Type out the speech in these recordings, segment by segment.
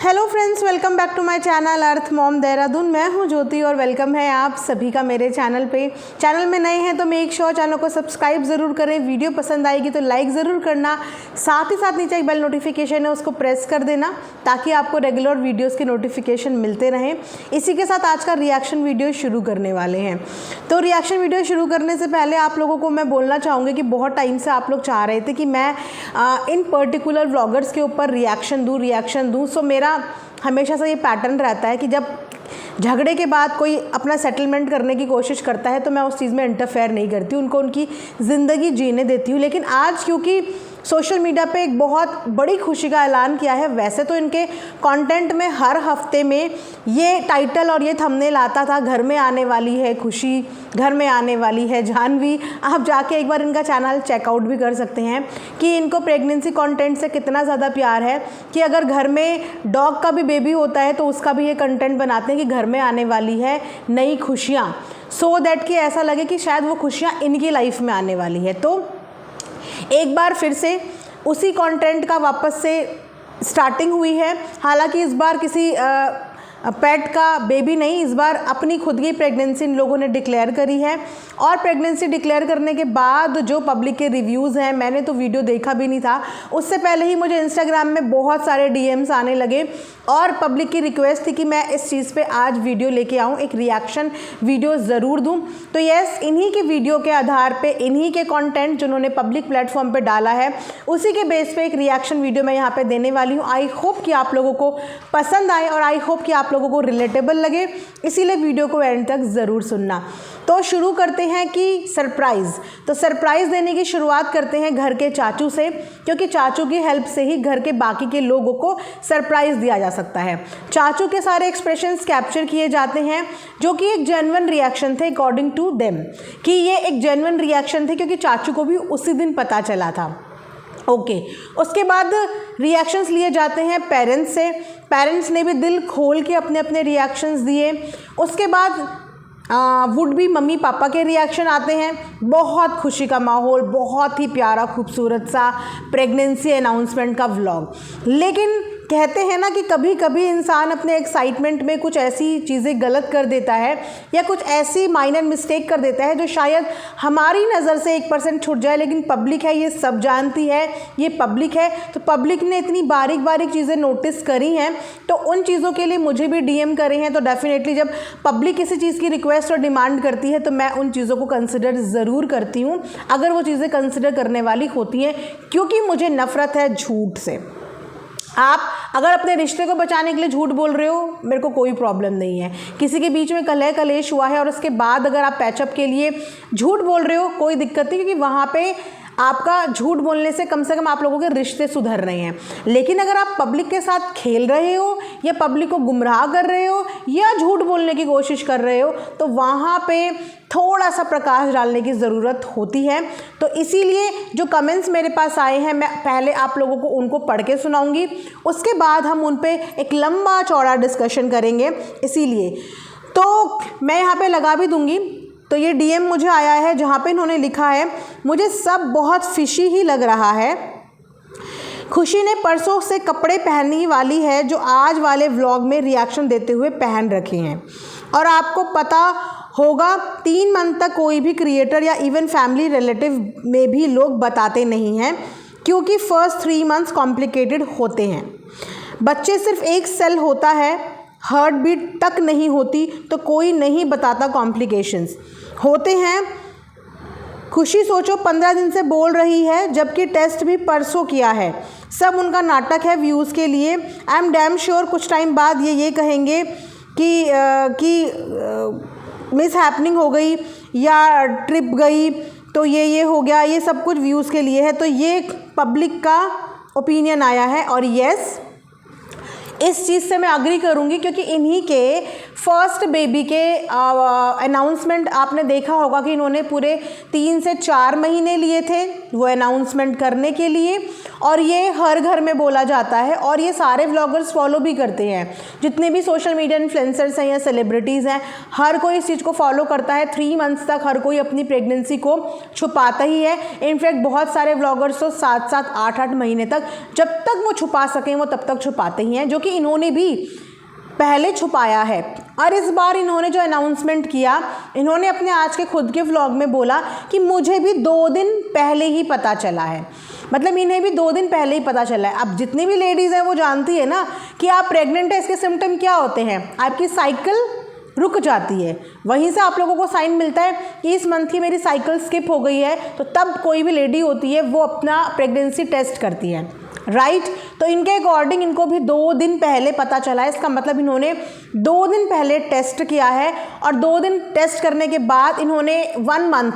Hello friends, welcome back to my channel Earth Mom Dehradun. मैं हूं ज्योति और वेलकम है आप सभी का मेरे चैनल पे। चैनल में नए हैं तो मेक श्योर चैनल को सब्सक्राइब ज़रूर करें। वीडियो पसंद आएगी तो लाइक ज़रूर करना, साथ ही साथ नीचे एक बेल नोटिफिकेशन है उसको प्रेस कर देना ताकि आपको रेगुलर वीडियोज़ के नोटिफिकेशन मिलते रहें। इसी के साथ आज का रिएक्शन वीडियो शुरू करने वाले हैं। तो रिएक्शन वीडियो शुरू करने से पहले आप लोगों को मैं बोलना चाहूँगी कि बहुत टाइम से आप लोग चाह रहे थे कि मैं इन पर्टिकुलर व्लॉगर्स के ऊपर रिएक्शन दूँ। सो मेरा हमेशा से ये पैटर्न रहता है कि जब झगड़े के बाद कोई अपना सेटलमेंट करने की कोशिश करता है तो मैं उस चीज़ में इंटरफेयर नहीं करती, उनको उनकी ज़िंदगी जीने देती हूँ। लेकिन आज क्योंकि सोशल मीडिया पे एक बहुत बड़ी खुशी का ऐलान किया है, वैसे तो इनके कंटेंट में हर हफ्ते में ये टाइटल और ये थंबनेल आता था, घर में आने वाली है खुशी, घर में आने वाली है जानवी। आप जाके एक बार इनका चैनल चेकआउट भी कर सकते हैं कि इनको प्रेगनेंसी कंटेंट से कितना ज़्यादा प्यार है कि अगर घर में डॉग का भी बेबी होता है तो उसका भी ये कंटेंट बनाते हैं कि घर में आने वाली है नई खुशियाँ, सो दैट कि ऐसा लगे कि शायद वो खुशियाँ इनकी लाइफ में आने वाली है। तो एक बार फिर से उसी कंटेंट का वापस से स्टार्टिंग हुई है। हालांकि इस बार किसी पेट का बेबी नहीं, इस बार अपनी खुद की प्रेगनेंसी इन लोगों ने डिक्लेयर करी है। और प्रेगनेंसी डिक्लेयर करने के बाद जो पब्लिक के रिव्यूज़ हैं, मैंने तो वीडियो देखा भी नहीं था, उससे पहले ही मुझे इंस्टाग्राम में बहुत सारे डीएम्स आने लगे और पब्लिक की रिक्वेस्ट थी कि मैं इस चीज़ पे आज वीडियो लेके आऊँ, एक रिएक्शन वीडियो ज़रूर दूँ। तो यस, इन्हीं के वीडियो के आधार पे, इन्हीं के कंटेंट जिन्होंने पब्लिक प्लेटफॉर्म पे डाला है, उसी के बेस पे एक रिएक्शन वीडियो मैं यहाँ पे देने वाली हूँ। आई होप कि आप लोगों को पसंद आए और आई होप कि आप लोगों को रिलेटेबल लगे, इसीलिए वीडियो को एंड तक ज़रूर सुनना। तो शुरू करते हैं कि सरप्राइज़। तो सरप्राइज़ देने की शुरुआत करते हैं घर के चाचू से, क्योंकि चाचू की हेल्प से ही घर के बाकी के लोगों को सरप्राइज़ दिया जा सकता है। चाचू के सारे एक्सप्रेशंस कैप्चर किए जाते हैं जो कि एक जेन्युइन रिएक्शन थे अकॉर्डिंग टू देम, कि ये एक जेन्युइन रिएक्शन थे क्योंकि चाचू को भी उसी दिन पता चला था। ओके, उसके बाद रिएक्शंस लिए जाते हैं पेरेंट्स से। पेरेंट्स ने भी दिल खोल के अपने अपने रिएक्शंस दिए। उसके बाद वुड बी मम्मी पापा के रिएक्शन आते हैं। बहुत खुशी का माहौल, बहुत ही प्यारा खूबसूरत सा प्रेगनेंसी अनाउंसमेंट का व्लॉग। लेकिन कहते हैं ना कि कभी कभी इंसान अपने एक्साइटमेंट में कुछ ऐसी चीज़ें गलत कर देता है या कुछ ऐसी माइनर मिस्टेक कर देता है जो शायद हमारी नज़र से 1% छूट जाए, लेकिन पब्लिक है, ये सब जानती है, ये पब्लिक है। तो पब्लिक ने इतनी बारीक बारीक चीज़ें नोटिस करी हैं, तो उन चीज़ों के लिए मुझे भी डीएम करे हैं। तो डेफिनेटली जब पब्लिक किसी चीज़ की रिक्वेस्ट और डिमांड करती है तो मैं उन चीज़ों को कंसिडर ज़रूर करती हूँ, अगर वो चीज़ें कंसिडर करने वाली होती हैं, क्योंकि मुझे नफ़रत है झूठ से। आप अगर अपने रिश्ते को बचाने के लिए झूठ बोल रहे हो, मेरे को कोई प्रॉब्लम नहीं है। किसी के बीच में कलह कलेश हुआ है और उसके बाद अगर आप पैचअप के लिए झूठ बोल रहे हो, कोई दिक्कत नहीं, क्योंकि वहाँ पे आपका झूठ बोलने से कम आप लोगों के रिश्ते सुधर रहे हैं। लेकिन अगर आप पब्लिक के साथ खेल रहे हो या पब्लिक को गुमराह कर रहे हो या झूठ बोलने की कोशिश कर रहे हो, तो वहाँ पे थोड़ा सा प्रकाश डालने की ज़रूरत होती है। तो इसीलिए जो कमेंट्स मेरे पास आए हैं, मैं पहले आप लोगों को उनको पढ़ के सुनाऊंगी, उसके बाद हम उन पे एक लंबा चौड़ा डिस्कशन करेंगे। इसीलिए तो मैं यहाँ पे लगा भी दूंगी। तो ये डीएम मुझे आया है जहाँ पे इन्होंने लिखा है, मुझे सब बहुत फिशी ही लग रहा है। खुशी ने परसों से कपड़े पहनने वाली है जो आज वाले व्लॉग में रिएक्शन देते हुए पहन रखे हैं। और आपको पता होगा 3 मंथ तक कोई भी क्रिएटर या इवन फैमिली रिलेटिव में भी लोग बताते नहीं हैं, क्योंकि फर्स्ट 3 मंथ्स कॉम्प्लिकेटेड होते हैं। बच्चे सिर्फ एक सेल होता है, हार्ट बीट तक नहीं होती, तो कोई नहीं बताता कॉम्प्लिकेशंस होते हैं। खुशी सोचो 15 दिन से बोल रही है, जबकि टेस्ट भी परसों किया है। सब उनका नाटक है व्यूज़ के लिए। आई एम डैम श्योर कुछ टाइम बाद ये कहेंगे कि मिस हैपनिंग हो गई या ट्रिप गई, तो ये हो गया, ये सब कुछ व्यूज़ के लिए है। तो ये पब्लिक का ओपिनियन आया है और यस, इस चीज़ से मैं अग्री करूँगी, क्योंकि इन्हीं के फर्स्ट बेबी के अनाउंसमेंट आपने देखा होगा कि इन्होंने पूरे 3 से 4 महीने लिए थे वो अनाउंसमेंट करने के लिए, और ये हर घर में बोला जाता है और ये सारे व्लॉगर्स फॉलो भी करते हैं। जितने भी सोशल मीडिया इन्फ्लुएंसर्स हैं या सेलिब्रिटीज़ हैं, हर कोई इस चीज़ को फॉलो करता है। 3 मंथ्स तक हर कोई अपनी प्रेगनेंसी को छुपाता ही है। इनफैक्ट बहुत सारे व्लॉगर्स तो 7-7, 8-8 महीने तक, जब तक वो छुपा सकें वो तब तक छुपाते ही हैं, जो कि इन्होंने भी पहले छुपाया है। और इस बार इन्होंने जो अनाउंसमेंट किया, इन्होंने अपने आज के खुद के व्लॉग में बोला कि मुझे भी 2 दिन पहले ही पता चला है। मतलब इन्हें भी 2 दिन पहले ही पता चला है। अब जितनी भी लेडीज़ हैं वो जानती है ना कि आप प्रेग्नेंट है, इसके सिम्टम क्या होते हैं। आपकी साइकिल रुक जाती है, वहीं से आप लोगों को साइन मिलता है कि इस मंथ की मेरी साइकिल स्किप हो गई है, तो तब कोई भी लेडी होती है वो अपना प्रेगनेंसी टेस्ट करती है, राइट। तो इनके अकॉर्डिंग इनको भी 2 दिन पहले पता चला है। इसका मतलब इन्होंने 2 दिन पहले टेस्ट किया है, और 2 दिन टेस्ट करने के बाद इन्होंने 1 मंथ,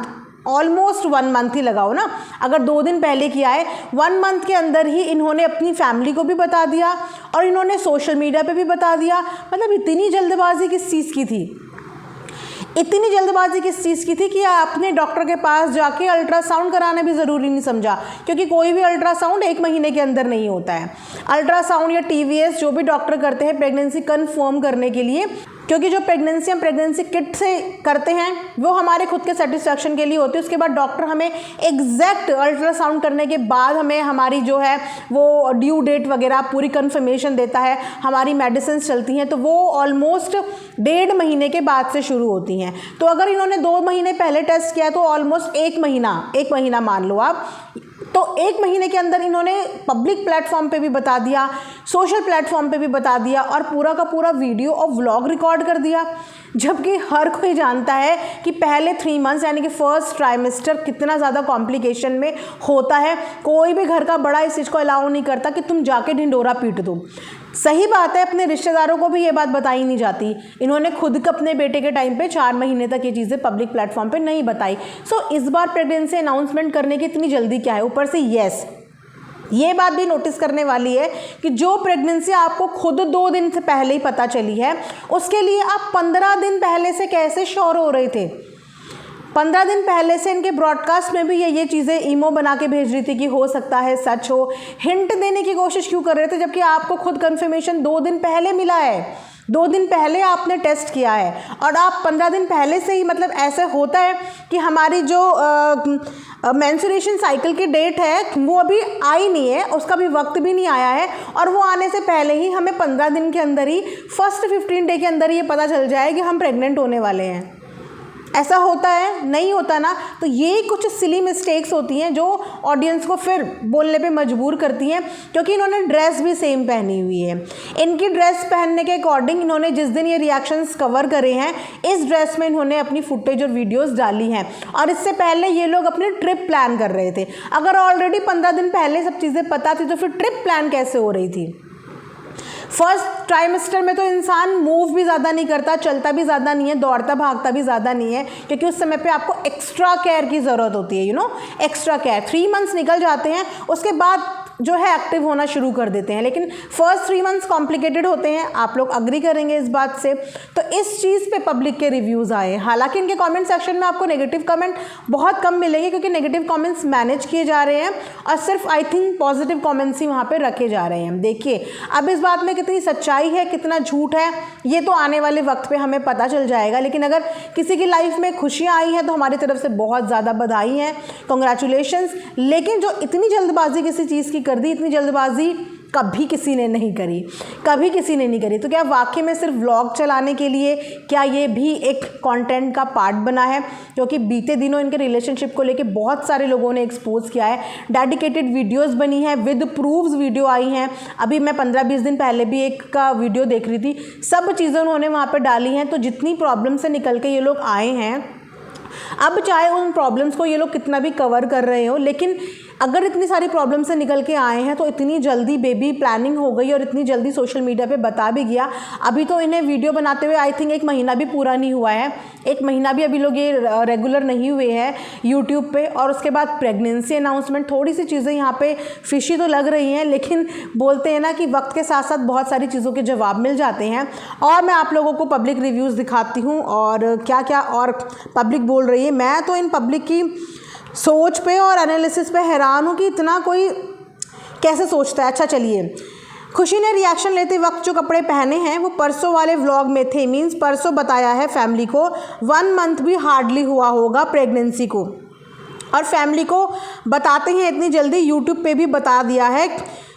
ऑलमोस्ट 1 मंथ ही लगाओ ना, अगर 2 दिन पहले किया है, 1 मंथ के अंदर ही इन्होंने अपनी फैमिली को भी बता दिया और इन्होंने सोशल मीडिया पे भी बता दिया। मतलब इतनी जल्दबाजी किस चीज़ की थी, इतनी जल्दबाजी किस चीज़ की थी कि आपने डॉक्टर के पास जाके अल्ट्रासाउंड कराना भी ज़रूरी नहीं समझा, क्योंकि कोई भी अल्ट्रासाउंड 1 महीने के अंदर नहीं होता है। अल्ट्रासाउंड या TVS जो भी डॉक्टर करते हैं प्रेगनेंसी कंफर्म करने के लिए, क्योंकि जो प्रेगनेंसी हम प्रेगनेंसी किट से करते हैं वो हमारे खुद के सेटिस्फैक्शन के लिए होती है। उसके बाद डॉक्टर हमें एग्जैक्ट अल्ट्रासाउंड करने के बाद हमें हमारी जो है वो ड्यू डेट वगैरह पूरी कंफर्मेशन देता है, हमारी मेडिसिन चलती हैं, तो वो ऑलमोस्ट 1.5 महीने के बाद से शुरू होती हैं। तो अगर इन्होंने 2 महीने पहले टेस्ट किया तो ऑलमोस्ट 1 महीना मान लो आप, तो 1 महीने के अंदर इन्होंने पब्लिक प्लेटफॉर्म पे भी बता दिया, सोशल प्लेटफॉर्म पे भी बता दिया, और पूरा का पूरा वीडियो और व्लॉग रिकॉर्ड कर दिया। जबकि हर कोई जानता है कि पहले 3 मंथ्स यानी कि फर्स्ट ट्राइमेस्टर कितना ज़्यादा कॉम्प्लिकेशन में होता है। कोई भी घर का बड़ा इस चीज़ को अलाउ नहीं करता कि तुम जाके ढिंडोरा पीट दो। सही बात है, अपने रिश्तेदारों को भी ये बात बताई नहीं जाती। इन्होंने खुद अपने बेटे के टाइम पे 4 महीने तक ये चीज़ें पब्लिक प्लेटफॉर्म पे नहीं बताई। सो इस बार प्रेगनेंसी अनाउंसमेंट करने की इतनी जल्दी क्या है। ऊपर से येस, ये बात भी नोटिस करने वाली है कि जो प्रेगनेंसी आपको खुद 2 दिन से पहले ही पता चली है, उसके लिए आप 15 दिन पहले से कैसे श्योर हो रहे थे। 15 दिन पहले से इनके ब्रॉडकास्ट में भी ये चीज़ें ईमो बना के भेज रही थी कि हो सकता है सच हो, हिंट देने की कोशिश क्यों कर रहे थे, जबकि आपको खुद कंफर्मेशन 2 दिन पहले मिला है। 2 दिन पहले आपने टेस्ट किया है और आप 15 दिन पहले से ही, मतलब ऐसे होता है कि हमारी जो मेंस्ट्रुएशन साइकिल की डेट है वो अभी आई नहीं है, उसका भी वक्त भी नहीं आया है, और वो आने से पहले ही हमें 15 दिन के अंदर ही, फर्स्ट 15 डे के अंदर ये पता चल जाए कि हम प्रेग्नेंट होने वाले हैं। ऐसा होता है? नहीं होता ना। तो ये कुछ सिली मिस्टेक्स होती हैं जो ऑडियंस को फिर बोलने पे मजबूर करती हैं, क्योंकि इन्होंने ड्रेस भी सेम पहनी हुई है। इनकी ड्रेस पहनने के अकॉर्डिंग इन्होंने जिस दिन ये रिएक्शंस कवर करे हैं, इस ड्रेस में इन्होंने अपनी फुटेज और वीडियोस डाली हैं। और इससे पहले ये लोग अपनी ट्रिप प्लान कर रहे थे। अगर ऑलरेडी 15 दिन पहले सब चीज़ें पता थी तो फिर ट्रिप प्लान कैसे हो रही थी। फर्स्ट ट्राइमेस्टर में तो इंसान मूव भी ज़्यादा नहीं करता, चलता भी ज़्यादा नहीं है, दौड़ता भागता भी ज़्यादा नहीं है, क्योंकि उस समय पे आपको एक्स्ट्रा केयर की ज़रूरत होती है, एक्स्ट्रा केयर। 3 मंथ्स निकल जाते हैं, उसके बाद जो है एक्टिव होना शुरू कर देते हैं, लेकिन फर्स्ट 3 मंथ्स कॉम्प्लिकेटेड होते हैं। आप लोग अग्री करेंगे इस बात से। तो इस चीज़ पे पब्लिक के रिव्यूज़ आए। हालांकि इनके कमेंट सेक्शन में आपको नेगेटिव कमेंट बहुत कम मिलेंगे, क्योंकि नेगेटिव कमेंट्स मैनेज किए जा रहे हैं और सिर्फ आई थिंक पॉजिटिव कमेंट्स ही वहाँ पे रखे जा रहे हैं। देखिए अब इस बात में कितनी सच्चाई है, कितना झूठ है, ये तो आने वाले वक्त पे हमें पता चल जाएगा। लेकिन अगर किसी की लाइफ में खुशियाँ आई हैं तो हमारी तरफ से बहुत ज़्यादा बधाई हैं, कॉन्ग्रेचुलेशंस। लेकिन जो इतनी जल्दबाजी किसी चीज़ की कर दी, इतनी जल्दबाजी कभी किसी ने नहीं करी, कभी किसी ने नहीं करी। तो क्या वाकई में सिर्फ व्लॉग चलाने के लिए, क्या ये भी एक कंटेंट का पार्ट बना है? क्योंकि बीते दिनों इनके रिलेशनशिप को लेके बहुत सारे लोगों ने एक्सपोज किया है, डेडिकेटेड वीडियोस बनी है, विद प्रूफ्स वीडियो आई हैं। अभी मैं 15-20 दिन पहले भी एक का वीडियो देख रही थी, सब चीज़ें उन्होंने वहाँ पर डाली हैं। तो जितनी प्रॉब्लम से निकल के ये लोग आए हैं, अब चाहे उन प्रॉब्लम्स को ये लोग कितना भी कवर कर रहे हो, लेकिन अगर इतनी सारी प्रॉब्लम से निकल के आए हैं तो इतनी जल्दी बेबी प्लानिंग हो गई और इतनी जल्दी सोशल मीडिया पे बता भी गया। अभी तो इन्हें वीडियो बनाते हुए आई थिंक 1 महीना भी पूरा नहीं हुआ है, 1 महीना भी अभी लोग ये रेगुलर नहीं हुए हैं यूट्यूब पे। और उसके बाद प्रेगनेंसी अनाउंसमेंट, थोड़ी सी चीज़ें यहाँ पे फिशी तो लग रही हैं, लेकिन बोलते हैं ना कि वक्त के साथ साथ बहुत सारी चीज़ों के जवाब मिल जाते हैं। और मैं आप लोगों को पब्लिक रिव्यूज़ दिखाती हूँ और क्या क्या और पब्लिक बोल रही है। मैं तो इन पब्लिक की सोच पे और एनालिसिस पे हैरान हूँ कि इतना कोई कैसे सोचता है। अच्छा चलिए, खुशी ने रिएक्शन लेते वक्त जो कपड़े पहने हैं वो परसों वाले व्लॉग में थे, मीन्स परसों बताया है फैमिली को, 1 मंथ भी हार्डली हुआ होगा प्रेगनेंसी को, और फैमिली को बताते हैं इतनी जल्दी यूट्यूब पे भी बता दिया है।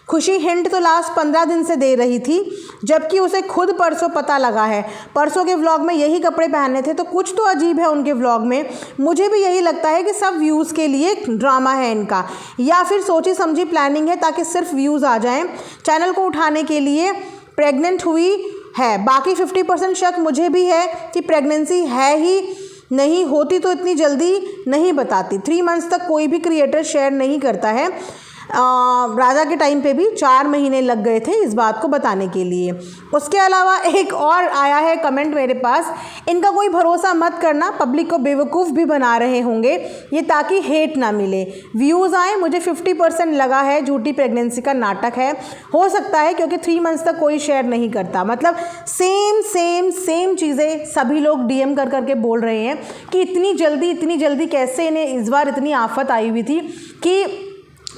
खुशी हिंट तो लास्ट 15 दिन से दे रही थी, जबकि उसे खुद परसों पता लगा है। परसों के व्लॉग में यही कपड़े पहने थे, तो कुछ तो अजीब है उनके व्लॉग में। मुझे भी यही लगता है कि सब व्यूज़ के लिए ड्रामा है इनका, या फिर सोची समझी प्लानिंग है ताकि सिर्फ व्यूज़ आ जाएं, चैनल को उठाने के लिए प्रेग्नेंट हुई है। बाकी 50% शक मुझे भी है कि प्रेगनेंसी है ही नहीं होती तो इतनी जल्दी नहीं बताती। 3 मंथ्स तक कोई भी क्रिएटर शेयर नहीं करता है। राजा के टाइम पे भी 4 महीने लग गए थे इस बात को बताने के लिए। उसके अलावा एक और आया है कमेंट मेरे पास, इनका कोई भरोसा मत करना, पब्लिक को बेवकूफ़ भी बना रहे होंगे ये ताकि हेट ना मिले, व्यूज़ आए। मुझे 50% लगा है झूठी प्रेगनेंसी का नाटक है, हो सकता है क्योंकि 3 मंथ्स तक कोई शेयर नहीं करता। मतलब सेम चीज़ें सभी लोग DM कर करके बोल रहे हैं कि इतनी जल्दी कैसे इन्हें इस बार इतनी आफत आई हुई थी कि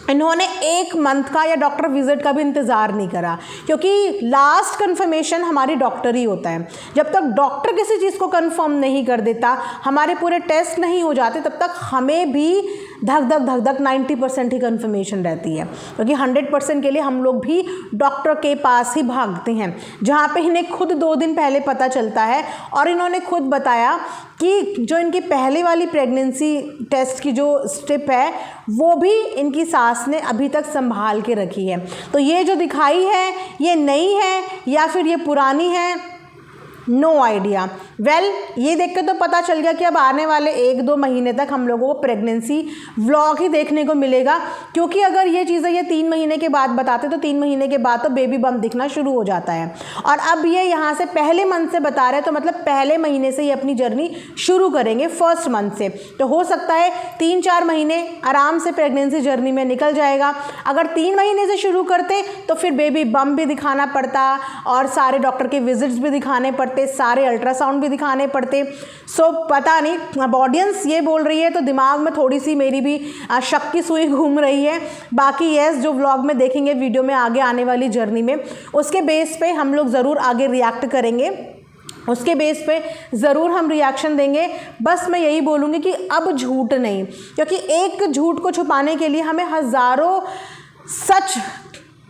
इन्होंने 1 मंथ का या डॉक्टर विजिट का भी इंतज़ार नहीं करा, क्योंकि लास्ट कंफर्मेशन हमारी डॉक्टर ही होता है। जब तक डॉक्टर किसी चीज़ को कंफर्म नहीं कर देता, हमारे पूरे टेस्ट नहीं हो जाते, तब तक हमें भी धक 90% ही कंफर्मेशन रहती है, क्योंकि 100% के लिए हम लोग भी डॉक्टर के पास ही भागते हैं, जहाँ पे इन्हें खुद 2 दिन पहले पता चलता है। और इन्होंने खुद बताया कि जो इनकी पहले वाली प्रेगनेंसी टेस्ट की जो स्टेप है वो भी इनकी सास ने अभी तक संभाल के रखी है। तो ये जो दिखाई है ये नई है या फिर ये पुरानी है, नो आइडिया। वेल, ये देख के तो पता चल गया कि अब आने वाले 1-2 महीने तक हम लोगों को प्रेगनेंसी व्लॉग ही देखने को मिलेगा, क्योंकि अगर ये चीज़ें ये 3 महीने के बाद बताते तो 3 महीने के बाद तो बेबी बम्प दिखना शुरू हो जाता है। और अब ये यहाँ से पहले मंथ से बता रहे हैं, तो मतलब पहले महीने से ही अपनी जर्नी शुरू करेंगे, फर्स्ट मंथ से। तो हो सकता है 3-4 महीने आराम से प्रेगनेंसी जर्नी में निकल जाएगा। अगर 3 महीने से शुरू करते तो फिर बेबी बम्प भी दिखाना पड़ता और सारे डॉक्टर के विजिट्स भी दिखाने पड़ते, सारे अल्ट्रासाउंड भी दिखाने पड़ते। सो पता नहीं, अब ऑडियंस ये बोल रही है तो दिमाग में थोड़ी सी मेरी भी शक की सुई घूम रही है। बाकी यस, जो व्लॉग में देखेंगे वीडियो में आगे आने वाली जर्नी में, उसके बेस पे हम लोग ज़रूर आगे रिएक्ट करेंगे, उसके बेस पे ज़रूर हम रिएक्शन देंगे। बस मैं यही बोलूँगी कि अब झूठ नहीं, क्योंकि एक झूठ को छुपाने के लिए हमें हज़ारों सच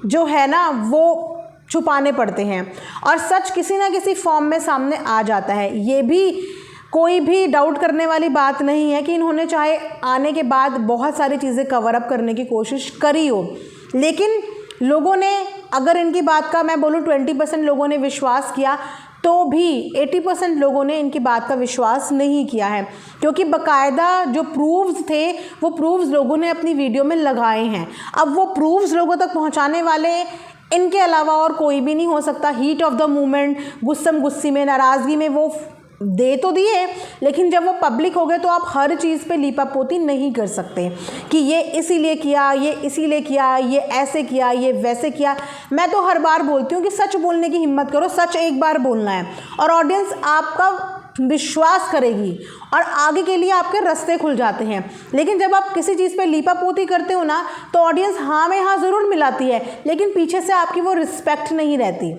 जो है ना वो छुपाने पड़ते हैं, और सच किसी ना किसी फॉर्म में सामने आ जाता है। ये भी कोई भी डाउट करने वाली बात नहीं है कि इन्होंने चाहे आने के बाद बहुत सारी चीज़ें कवर अप करने की कोशिश करी हो, लेकिन लोगों ने, अगर इनकी बात का मैं बोलूँ 20% लोगों ने विश्वास किया, तो भी 80% लोगों ने इनकी बात का विश्वास नहीं किया है, क्योंकि बाकायदा जो प्रूफ्स थे वो प्रूफ्स लोगों ने अपनी वीडियो में लगाए हैं। अब वो प्रूफ्स लोगों तक पहुंचाने वाले इनके अलावा और कोई भी नहीं हो सकता। हीट ऑफ द मोमेंट, गुस्से में, नाराज़गी में वो दे तो दिए, लेकिन जब वो पब्लिक हो गए तो आप हर चीज़ पे लीपापोती नहीं कर सकते कि ये इसीलिए किया, ये इसीलिए किया, ये ऐसे किया, ये वैसे किया। मैं तो हर बार बोलती हूँ कि सच बोलने की हिम्मत करो, सच एक बार बोलना है और ऑडियंस आपका विश्वास करेगी और आगे के लिए आपके रास्ते खुल जाते हैं। लेकिन जब आप किसी चीज़ पे लीपापोती करते हो ना, तो ऑडियंस हाँ में हाँ ज़रूर मिलाती है, लेकिन पीछे से आपकी वो रिस्पेक्ट नहीं रहती,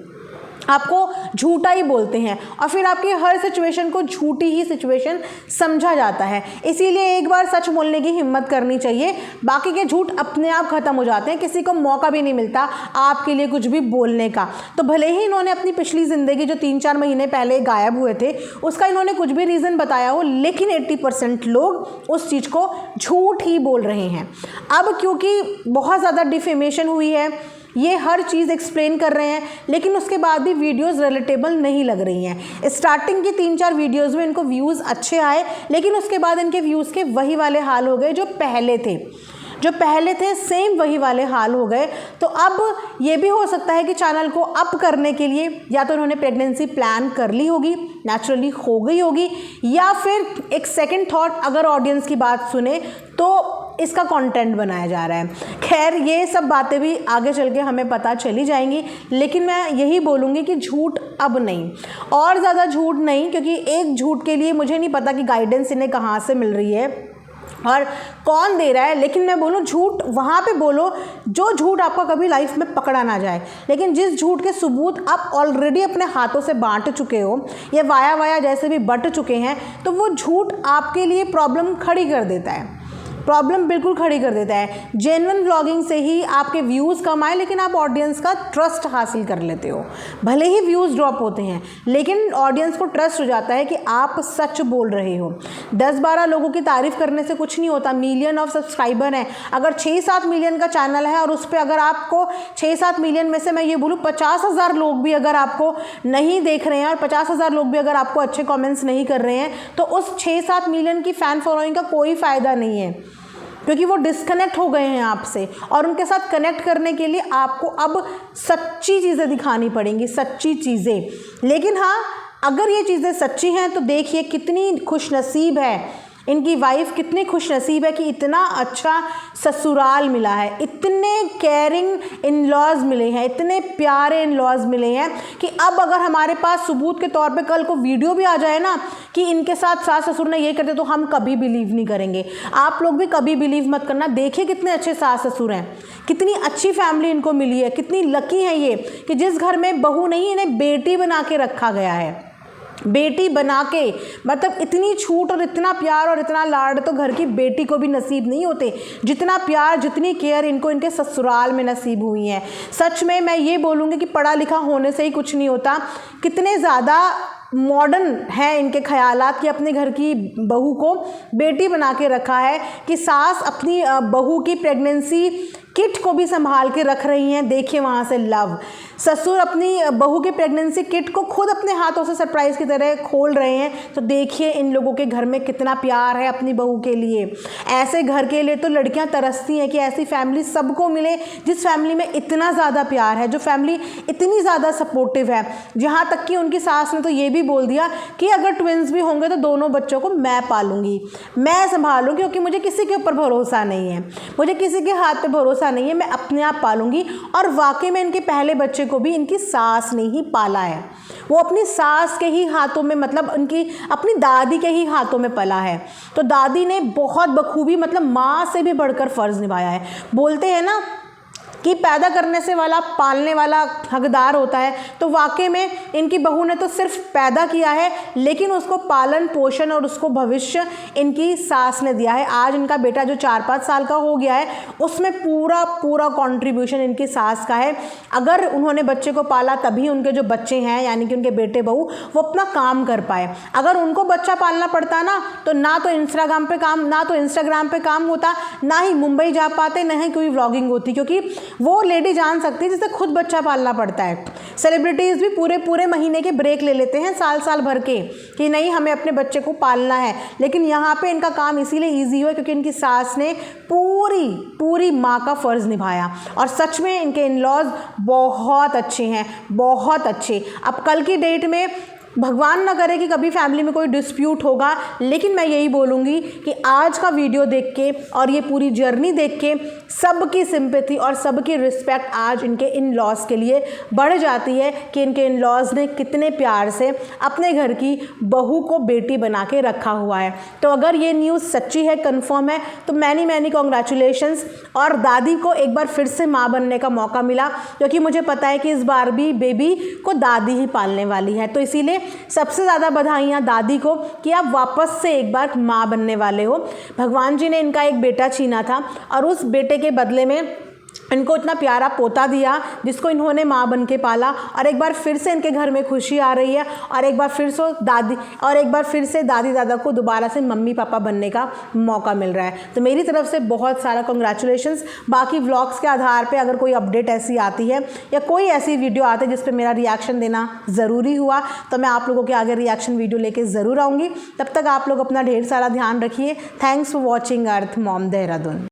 आपको झूठा ही बोलते हैं और फिर आपकी हर सिचुएशन को झूठी ही सिचुएशन समझा जाता है। इसीलिए एक बार सच बोलने की हिम्मत करनी चाहिए, बाकी के झूठ अपने आप ख़त्म हो जाते हैं, किसी को मौका भी नहीं मिलता आपके लिए कुछ भी बोलने का। तो भले ही इन्होंने अपनी पिछली ज़िंदगी जो 3-4 महीने पहले गायब हुए थे उसका इन्होंने कुछ भी रीज़न बताया हो, लेकिन 80% लोग उस चीज़ को झूठ ही बोल रहे हैं। अब क्योंकि बहुत ज़्यादा डिफेमेशन हुई है, ये हर चीज़ एक्सप्लेन कर रहे हैं, लेकिन उसके बाद भी वीडियोस रिलेटेबल नहीं लग रही हैं। स्टार्टिंग की 3-4 वीडियोस में इनको व्यूज़ अच्छे आए, लेकिन उसके बाद इनके व्यूज़ के वही वाले हाल हो गए जो पहले थे। जो पहले थे सेम वही वाले हाल हो गए। तो अब ये भी हो सकता है कि चैनल को अप करने के लिए या तो उन्होंने प्रेगनेंसी प्लान कर ली होगी, नेचुरली हो गई होगी, या फिर एक सेकंड थॉट अगर ऑडियंस की बात सुने तो इसका कंटेंट बनाया जा रहा है। खैर ये सब बातें भी आगे चल के हमें पता चली जाएंगी, लेकिन मैं यही बोलूँगी कि झूठ अब नहीं, और ज़्यादा झूठ नहीं, क्योंकि एक झूठ के लिए मुझे नहीं पता कि गाइडेंस इन्हें कहाँ से मिल रही है और कौन दे रहा है। लेकिन मैं बोलूँ झूठ वहाँ पे बोलो जो झूठ आपका कभी लाइफ में पकड़ा ना जाए, लेकिन जिस झूठ के सबूत आप ऑलरेडी अपने हाथों से बांट चुके हो या वाया वाया जैसे भी बट चुके हैं, तो वो झूठ आपके लिए प्रॉब्लम खड़ी कर देता है, प्रॉब्लम बिल्कुल खड़ी कर देता है। जेन्युइन व्लॉगिंग से ही आपके व्यूज़ कम आए, लेकिन आप ऑडियंस का ट्रस्ट हासिल कर लेते हो। भले ही व्यूज़ ड्रॉप होते हैं, लेकिन ऑडियंस को ट्रस्ट हो जाता है कि आप सच बोल रहे हो। 10-12 लोगों की तारीफ़ करने से कुछ नहीं होता। मिलियन ऑफ सब्सक्राइबर हैं, अगर 6-7 मिलियन का चैनल है और उस पर अगर आपको 6-7 मिलियन में से मैं ये बोलूँ 50,000 लोग भी अगर आपको नहीं देख रहे हैं और 50,000 लोग भी अगर आपको अच्छे कमेंट्स नहीं कर रहे हैं, तो उस 6-7 मिलियन की फ़ैन फॉलोइंग का कोई फ़ायदा नहीं है, क्योंकि वो डिस्कनेक्ट हो गए हैं आपसे। और उनके साथ कनेक्ट करने के लिए आपको अब सच्ची चीज़ें दिखानी पड़ेंगी, सच्ची चीज़ें। लेकिन हाँ, अगर ये चीज़ें सच्ची हैं तो देखिए कितनी खुशनसीब है इनकी वाइफ, कितनी खुशनसीब है कि इतना अच्छा ससुराल मिला है, इतने केयरिंग इन लॉज मिले हैं, इतने प्यारे इन लॉज मिले हैं कि अब अगर हमारे पास सबूत के तौर पे कल को वीडियो भी आ जाए ना कि इनके साथ सास ससुर ने ये करते, तो हम कभी बिलीव नहीं करेंगे। आप लोग भी कभी बिलीव मत करना। देखिए कितने अच्छे सास ससुर हैं, कितनी अच्छी फैमिली इनको मिली है, कितनी लकी हैं ये कि जिस घर में बहू नहीं, इन्हें बेटी बना के रखा गया है। बेटी बना के, मतलब इतनी छूट और इतना प्यार और इतना लाड तो घर की बेटी को भी नसीब नहीं होते, जितना प्यार जितनी केयर इनको इनके ससुराल में नसीब हुई है। सच में मैं ये बोलूँगी कि पढ़ा लिखा होने से ही कुछ नहीं होता। कितने ज़्यादा मॉडर्न है इनके ख्यालात कि अपने घर की बहू को बेटी बना के रखा है, कि सास अपनी बहू की प्रेगनेंसी किट को भी संभाल के रख रही हैं। देखिए वहाँ से लव। ससुर अपनी बहू के प्रेगनेंसी किट को खुद अपने हाथों से सरप्राइज़ की तरह खोल रहे हैं। तो देखिए इन लोगों के घर में कितना प्यार है अपनी बहू के लिए। ऐसे घर के लिए तो लड़कियां तरसती हैं कि ऐसी फैमिली सबको मिले, जिस फैमिली में इतना ज़्यादा प्यार है, जो फैमिली इतनी ज़्यादा सपोर्टिव है। जहाँ तक कि उनकी सास ने तो ये भी बोल दिया कि अगर ट्विंस भी होंगे तो दोनों बच्चों को मैं पालूंगी, मैं संभालूंगी, क्योंकि मुझे किसी के ऊपर भरोसा नहीं है, मुझे किसी के हाथ पे भरोसा नहीं है, मैं अपने आप पालूंगी। और वाकई में इनके पहले बच्चे को भी इनकी सास ने ही पाला है। वो अपनी सास के ही हाथों में, मतलब उनकी अपनी दादी के ही हाथों में पला है। तो दादी ने बहुत बखूबी, मतलब माँ से भी बढ़कर फ़र्ज़ निभाया है। बोलते हैं ना कि पैदा करने से वाला पालने वाला हकदार होता है, तो वाकई में इनकी बहू ने तो सिर्फ पैदा किया है, लेकिन उसको पालन पोषण और उसको भविष्य इनकी सास ने दिया है। आज इनका बेटा जो 4-5 साल का हो गया है, उसमें पूरा कंट्रीब्यूशन इनकी सास का है। अगर उन्होंने बच्चे को पाला तभी उनके जो बच्चे हैं, यानी कि उनके बेटे बहू, वो अपना काम कर पाए। अगर उनको बच्चा पालना पड़ता ना तो इंस्टाग्राम पे काम होता, ना ही मुंबई जा पाते, ना ही कोई व्लॉगिंग होती, क्योंकि वो लेडी जान सकती है जिसे खुद बच्चा पालना पड़ता है। सेलिब्रिटीज़ भी पूरे महीने के ब्रेक ले लेते हैं साल भर के, कि नहीं हमें अपने बच्चे को पालना है। लेकिन यहाँ पे इनका काम इसीलिए ईजी हुआ क्योंकि इनकी सास ने पूरी माँ का फ़र्ज़ निभाया। और सच में इनके इन-लॉज़ बहुत अच्छे हैं, बहुत अच्छे। अब कल की डेट में भगवान ना करे कि कभी फैमिली में कोई डिस्प्यूट होगा, लेकिन मैं यही बोलूँगी कि आज का वीडियो देख के और ये पूरी जर्नी देख के सबकी सिंपैथी और सबकी रिस्पेक्ट आज इनके इन लॉज के लिए बढ़ जाती है कि इनके इन लॉज ने कितने प्यार से अपने घर की बहू को बेटी बना के रखा हुआ है। तो अगर ये न्यूज़ सच्ची है, कन्फर्म है, तो मैनी कॉन्ग्रेचुलेशंस। और दादी को एक बार फिर से माँ बनने का मौका मिला, क्योंकि मुझे पता है कि इस बार भी बेबी को दादी ही पालने वाली है। तो इसीलिए सबसे ज़्यादा बधाइयाँ दादी को कि आप वापस से एक बार माँ बनने वाले हो। भगवान जी ने इनका एक बेटा छीना था और उस बेटे के बदले में इनको इतना प्यारा पोता दिया जिसको इन्होंने माँ बन के पाला। और एक बार फिर से इनके घर में खुशी आ रही है और एक बार फिर से दादी दादा को दोबारा से मम्मी पापा बनने का मौका मिल रहा है। तो मेरी तरफ से बहुत सारा कॉन्ग्रेचुलेशंस। बाकी व्लॉग्स के आधार पे अगर कोई अपडेट ऐसी आती है या कोई ऐसी वीडियो आती है जिस पर मेरा रिएक्शन देना ज़रूरी हुआ, तो मैं आप लोगों के आगे रिएक्शन वीडियो लेके ज़रूर आऊँगी। तब तक आप लोग अपना ढेर सारा ध्यान रखिए। Thanks for watching earth Mom Dehradun.